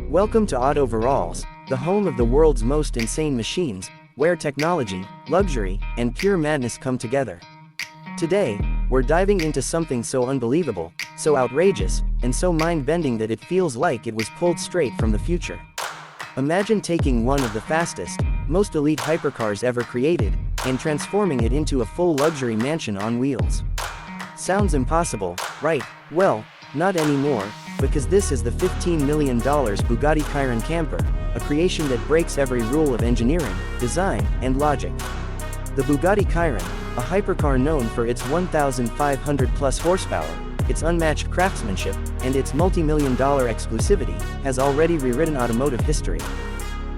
Welcome to Autoveralls, the home of the world's most insane machines, where technology, luxury, and pure madness come together. Today, we're diving into something so unbelievable, so outrageous, and so mind-bending that it feels like it was pulled straight from the future. Imagine taking one of the fastest, most elite hypercars ever created, and transforming it into a full luxury mansion on wheels. Sounds impossible, right? Well, not anymore, because this is the $15 million Bugatti Chiron Camper, a creation that breaks every rule of engineering, design, and logic. The Bugatti Chiron, a hypercar known for its 1,500-plus horsepower, its unmatched craftsmanship, and its multi-million-dollar exclusivity, has already rewritten automotive history.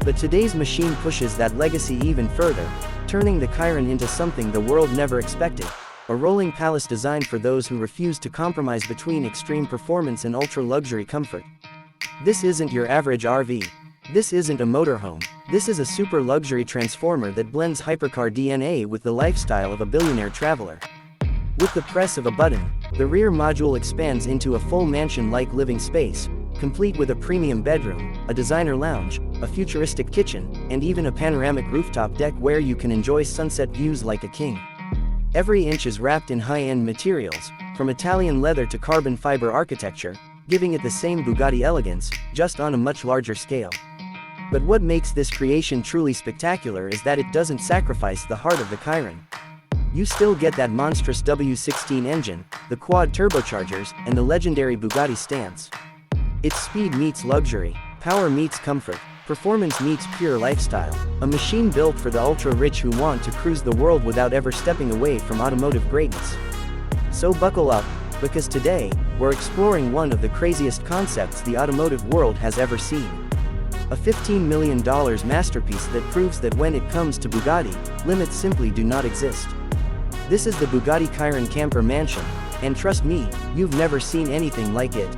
But today's machine pushes that legacy even further, turning the Chiron into something the world never expected. A rolling palace designed for those who refuse to compromise between extreme performance and ultra-luxury comfort. This isn't your average RV. This isn't a motorhome. This is a super luxury transformer that blends hypercar DNA with the lifestyle of a billionaire traveler. With the press of a button, the rear module expands into a full mansion-like living space, complete with a premium bedroom, a designer lounge, a futuristic kitchen, and even a panoramic rooftop deck where you can enjoy sunset views like a king. Every inch is wrapped in high-end materials, from Italian leather to carbon fiber architecture, giving it the same Bugatti elegance, just on a much larger scale. But what makes this creation truly spectacular is that it doesn't sacrifice the heart of the Chiron. You still get that monstrous W16 engine, the quad turbochargers, and the legendary Bugatti stance. Its speed meets luxury, power meets comfort, performance meets pure lifestyle, a machine built for the ultra-rich who want to cruise the world without ever stepping away from automotive greatness. So buckle up, because today, we're exploring one of the craziest concepts the automotive world has ever seen. A $15 million masterpiece that proves that when it comes to Bugatti, limits simply do not exist. This is the Bugatti Chiron Camper Mansion, and trust me, you've never seen anything like it.